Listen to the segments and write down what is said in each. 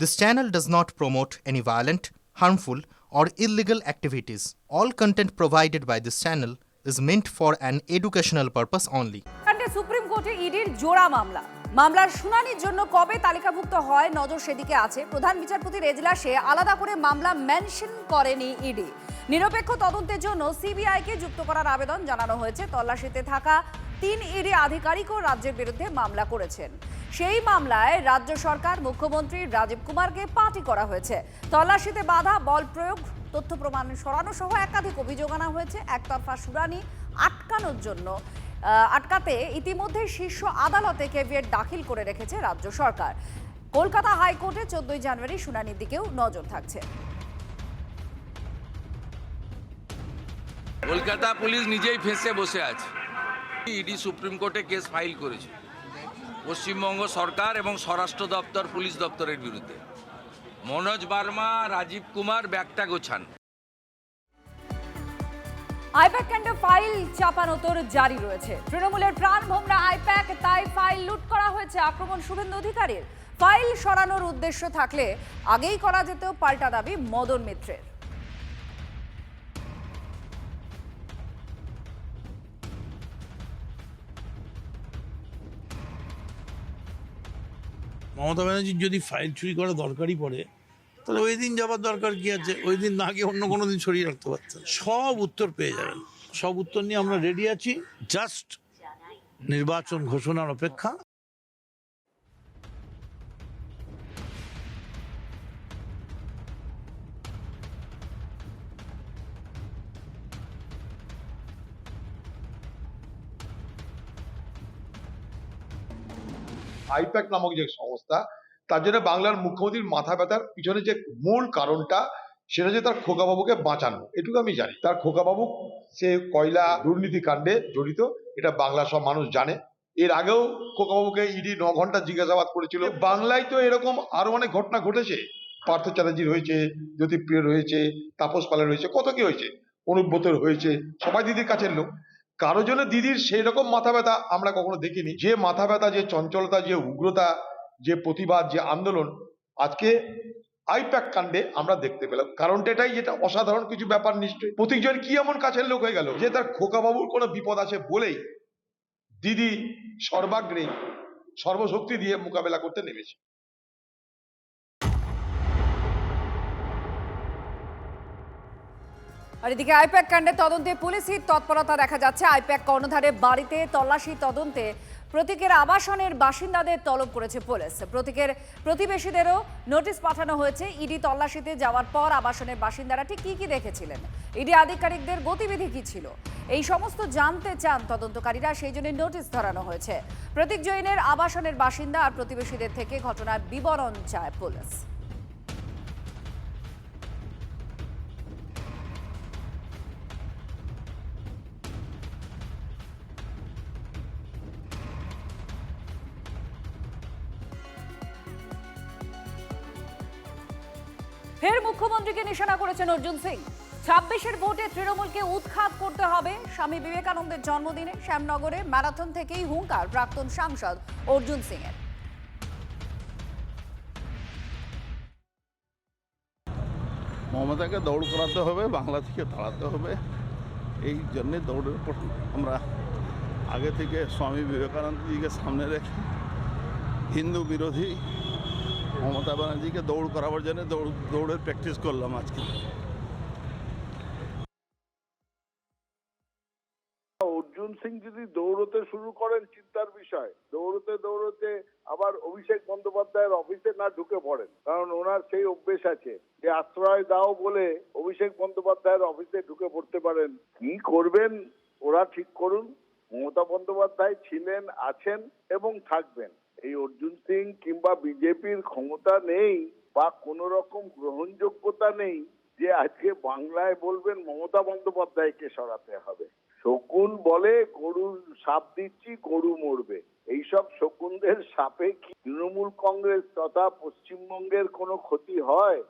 This channel does not promote any violent, harmful, or illegal activities. All content provided by this channel is meant for an educational purpose only. কাণ্ডে supreme কোর্টে ইডির জোড়া মামলার শুনানির জন্য কবে তালিকাভুক্ত হয় নজর সেদিকে আছে। প্রধান বিচারপতির এজলাসে আলাদা করে মামলা মেনশন করেনি ইডি। নিরপেক্ষ তদন্তের জন্য সিবিআইকে যুক্ত করার আবেদন জানানো হয়েছে। তল্লাশিতে থাকা 3 ইডি আধিকারিকও রাজ্যের বিরুদ্ধে মামলা করেছেন। সেই মামলায় রাজ্য সরকার মুখ্যমন্ত্রী রাজীব কুমারকে পার্টি করা হয়েছে। তল্লাশিতে বাধা, বল প্রয়োগ, তথ্য প্রমাণ সরানো সহ একাধিক অভিযোগ আনা হয়েছে। একতরফা শুনানি আটকাতে ইতিমধ্যে শীর্ষ আদালতে কেভিয়েট দাখিল করে রেখেছে রাজ্য সরকার। কলকাতা হাইকোর্টে 14 জানুয়ারি শুনানির দিকেও নজর থাকছে। কলকাতা পুলিশ নিজেই ফেঁসে বসে আছে। ইডি সুপ্রিম কোর্টে কেস ফাইল করেছে পশ্চিমবঙ্গ সরকার এবং স্বরাষ্ট্র দপ্তর, পুলিশ দপ্তরের বিরুদ্ধে। মনোজ বার্মা, রাজীব কুমার ব্যাগটা গোছান। আইপ্যাক কাণ্ডে ফাইল চাপানোতর জারি রয়েছে। তৃণমূলের প্রাণভোমরা আইপ্যাক, তাই ফাইল লুট করা হয়েছে। আক্রমণ শুভেন্দু অধিকারীর। ফাইল সরানোর উদ্দেশ্য থাকলে আগেই করা যেত, পাল্টা দাবি মদন মিত্রের। মমতা ব্যানার্জির যদি ফাইল চুরি করা দরকারই পড়ে, তাহলে ওই দিন যাবার দরকার কি আছে? ওই দিন না গিয়ে অন্য কোনো দিন সরিয়ে রাখতে পারতেন। সব উত্তর পেয়ে যাবেন, সব উত্তর নিয়ে আমরা রেডি আছি। জাস্ট নির্বাচন ঘোষণার অপেক্ষা। আইপ্যাক নামক যে সংস্থা, তার জন্য বাংলার মুখ্যমন্ত্রীর মাথা ব্যথার পিছনে যে মূল কারণটা, সেটা হচ্ছে তার খোকাবাবুকে বাঁচানো। এটুকু আমি জানি। তার খোকাবাবু সে কয়লা দুর্নীতি কাণ্ডে জড়িত, এটা বাংলা সব মানুষ জানে। এর আগেও খোকাবাবুকে ইডি 9 ঘন্টা জিজ্ঞাসাবাদ করেছিল। বাংলায় তো এরকম আরো অনেক ঘটনা ঘটেছে। পার্থ চ্যাটার্জির হয়েছে, জ্যোতিপ্রিয়র হয়েছে, তাপস পালের হয়েছে, কত কি হয়েছে, অনুব্রতর হয়েছে। সবাই দিদির কাছের লোক। কারো জন্য দিদির সেই রকম মাথা ব্যথা আমরা কখনো দেখিনি। যে মাথা ব্যথা, যে চঞ্চলতা, যে উগ্রতা, যে প্রতিবাদ, যে আন্দোলন আজকে আইপ্যাক কাণ্ডে আমরা দেখতে পেলাম। কারণটা এটাই, যেটা অসাধারণ কিছু ব্যাপার নিশ্চয়ই। প্রতীকজন কি এমন কাছের লোক হয়ে গেল যে তার খোকাবাবুর কোনো বিপদ আছে বলেই দিদি সর্বাগ্রে সর্বশক্তি দিয়ে মোকাবেলা করতে নেমেছে। আর এদিকে আইপ্যাক কাণ্ডে তদন্তে পুলিশের তৎপরতা দেখা যাচ্ছে। আইপ্যাক কর্ণধারের বাড়িতে তল্লাশি তদন্তে প্রতীকের আবাসনের বাসিন্দাদের তলব করেছে পুলিশ। প্রতীকের প্রতিবেশীদেরও নোটিশ পাঠানো হয়েছে। ইডি তল্লাশিতে যাওয়ার পর আবাসনের বাসিন্দারা ঠিক কি দেখেছিলেন, ইডি আধিকারিকদের গতিবিধি কি ছিল, এই সমস্ত জানতে চান তদন্তকারীরা। সেই জন্য নোটিশ ধরানো হয়েছে। প্রতীক জৈনের আবাসনের বাসিন্দা আর প্রতিবেশীদের থেকে ঘটনার বিবরণ চায় পুলিশ। ফের মুখ্যমন্ত্রীকে নিশানা করেছেন অর্জুন সিং। 26-এর ভোটে তৃণমূলকে উৎখাত করতে হবে। স্বামী বিবেকানন্দের জন্মদিনে শ্যামনগরে ম্যারাথন থেকেই হুঙ্কার প্রাক্তন সাংসদ অর্জুন সিং এর। মমতাকে দৌড় করাতে হবে, বাংলা থেকে তাড়াতে হবে। এই জন্যে দৌড়ের উপর আমরা আগে থেকে স্বামী বিবেকানন্দজিকে সামনে রেখে হিন্দু বিরোধী মমতা ব্যানার্জিকে দৌড় করাবার জন্য দৌড়ের প্র্যাকটিস করলাম আজকে। অর্জুন সিং যদি দৌড়তে শুরু করেন, চিন্তার বিষয়। দৌড়তে আবার অভিষেক বন্দ্যোপাধ্যায়ের অফিসে না ঢুকে পড়েন, কারণ ওনার সেই অভ্যেস আছে যে আশ্রয় দাও বলে অভিষেক বন্দ্যোপাধ্যায়ের অফিসে ঢুকে পড়তে পারেন। কি করবেন ওরা ঠিক করুন। মমতা বন্দ্যোপাধ্যায় ছিলেন, আছেন এবং থাকবেন। এই অর্জুন সিং কিংবা বিজেপির ক্ষমতা নেই বা কোন রকম গ্রহণযোগ্যতা নেই যে আজকে বাংলায় বলবেন মমতা বন্দ্যোপাধ্যায়কে সরাতে হবে। শকুন বলে গরুর সাপ দিচ্ছি, গরু মরবে। এইসব শকুনদের সাপে কি তৃণমূল কংগ্রেস তথা পশ্চিমবঙ্গের কোনো ক্ষতি হয়?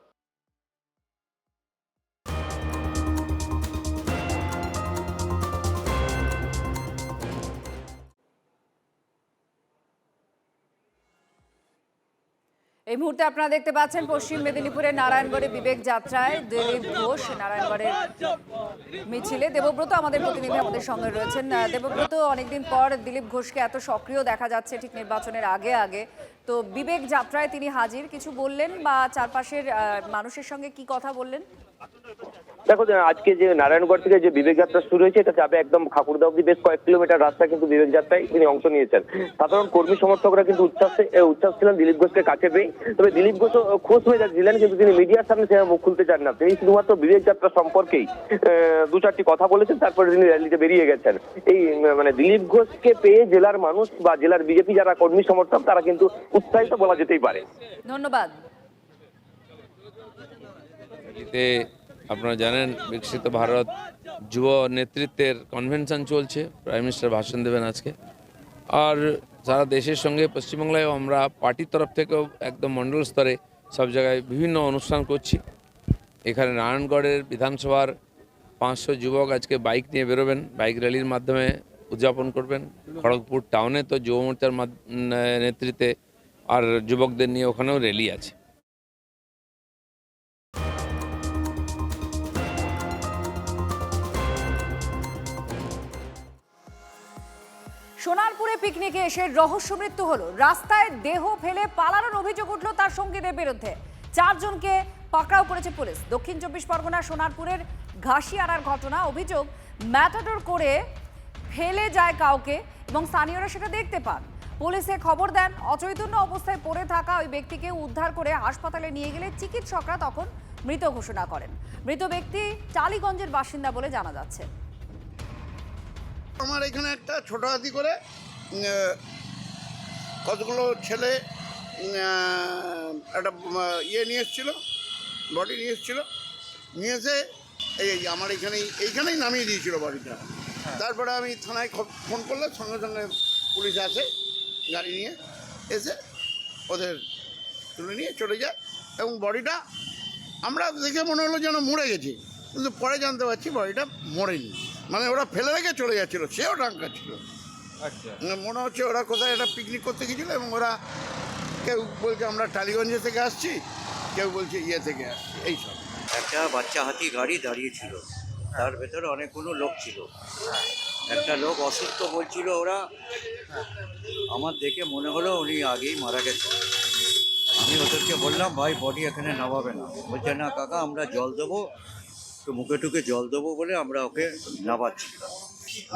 এই মুহূর্তে আপনারা দেখতে পাচ্ছেন পশ্চিম মেদিনীপুরের নারায়ণগড়ে বিবেক যাত্রায় দিলীপ ঘোষ নারায়ণগড়ের মিছিলে। দেবব্রত আমাদের প্রতিনিধি আমাদের সঙ্গে রয়েছেন। দেবব্রত, অনেকদিন পর দিলীপ ঘোষকে এত সক্রিয় দেখা যাচ্ছে ঠিক নির্বাচনের আগে আগে, তো বিবেক যাত্রায় তিনি হাজির, কিছু বললেন বা চারপাশের মানুষের সঙ্গে কি কথা বললেন? দেখো, আজকে যে নারায়ণগড় থেকে যে বিবেক যাত্রা শুরু হয়েছে, এটা যাবে একদম খাকুড়দা অব্দি, বেশ কয়েক কিলোমিটার রাস্তা কিন্তু বিবেক যাত্রায় তিনি অংশ নিয়েছেন। সাধারণ কর্মী সমর্থকরা কিন্তু উচ্ছ্বাস ছিলেন দিলীপ ঘোষকে কাছে পেয়ে। তবে দিলীপ ঘোষ খুশ হয়ে যাচ্ছিলেন, কিন্তু তিনি মিডিয়ার সামনে সেভাবে মুখ খুলতে চান না। তিনি শুধুমাত্র বিবেক যাত্রা সম্পর্কেই দু চারটি কথা বলেছেন, তারপরে তিনি র্যালিতে বেরিয়ে গেছেন। এই মানে দিলীপ ঘোষকে পেয়ে জেলার মানুষ বা জেলার বিজেপি যারা কর্মী সমর্থক তারা কিন্তু উৎসাহিত বলা যেতেই পারে। ধন্যবাদ। আপনারা জানেন বিকশিত ভারত যুব নেতৃত্বের কনভেনশন চলছে, প্রাইম মিনিস্টার ভাষণ দেবেন আজকে। আর সারা দেশের সঙ্গে পশ্চিমবাংলায়ও আমরা পার্টির তরফ থেকেও একদম মণ্ডল স্তরে সব জায়গায় বিভিন্ন অনুষ্ঠান করছি। এখানে নারায়ণগড়ের বিধানসভার 500 যুবক আজকে বাইক নিয়ে বেরোবেন, বাইক র্যালির মাধ্যমে উদযাপন করবেন। খড়গপুর টাউনে তো যুব মোর্চার নেতৃত্বে আর যুবকদের নিয়ে ওখানেও র্যালি আছে। সোনারপুরে পিকনিকে এসে রহস্য মৃত্যু হলো। রাস্তায় দেহ ফেলে পালানোর অভিযোগ উঠল তার সঙ্গীদের বিরুদ্ধে। 4 জনকে পাকড়াও করেছে পুলিশ। দক্ষিণ 24 পরগনা সোনারপুরের ঘাসিয়ারার ঘটনা। অভিযোগ, ম্যাটাডোর করে ফেলে যায় কাউকে এবং স্থানীয়রা সেটা দেখতে পান। পুলিশে খবর দেন। অচৈতন্য অবস্থায় পড়ে থাকা ওই ব্যক্তিকে উদ্ধার করে হাসপাতালে নিয়ে গেলে চিকিৎসকরা তখন মৃত ঘোষণা করেন। মৃত ব্যক্তি টালিগঞ্জের বাসিন্দা বলে জানা যাচ্ছে। আমার এখানে একটা ছোট হাতি করে কতগুলো ছেলে একটা ইয়ে নিয়ে এসেছিলো, বডি নিয়ে এসেছিলো, নিয়ে এসে এই আমার এইখানেই নামিয়ে দিয়েছিল বডিটা। তারপরে আমি থানায় ফোন করলে সঙ্গে সঙ্গে পুলিশ আসে, গাড়ি নিয়ে এসে ওদের তুলে নিয়ে চলে যায়। এবং বডিটা আমরা দেখে মনে হলো যেন মরে গেছে, কিন্তু পরে জানতে পারছি বডিটা মরেনি। মানে ওরা ফেলে রেখে চলে যাচ্ছিলো, সেও টাঙ্কা ছিল। আচ্ছা, মনে হচ্ছে ওরা কোথায় একটা পিকনিক করতে গেছিলো এবং ওরা কেউ বলছে আমরা টালিগঞ্জ থেকে আসছি, কেউ বলছে ইয়ে থেকে আসছি, এইসব। একটা বাচ্চা হাতি গাড়ি দাঁড়িয়েছিল, তার ভেতরে অনেকগুলো লোক ছিল। একটা লোক অসুস্থ বলছিল ওরা, আমার দেখে মনে হলো উনি আগেই মারা গেছে। আমি ওদেরকে বললাম ভাই বডি এখানে নামাবে না। বলছে না কাকা আমরা জল দেবো, একটু মুখে টুকে জল দেবো বলে আমরা ওকে নামাচ্ছি।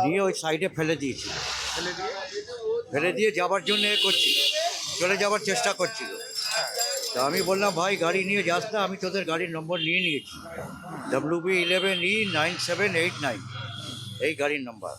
নিয়ে ওই সাইডে ফেলে দিয়েছি, ফেলে দিয়ে যাবার জন্য চলে যাবার চেষ্টা করছিল। তা আমি বললাম ভাই গাড়ি নিয়ে যাস না, আমি তোদের গাড়ির নম্বর নিয়ে নিয়েছি, WB11E9789 এই গাড়ির নম্বর।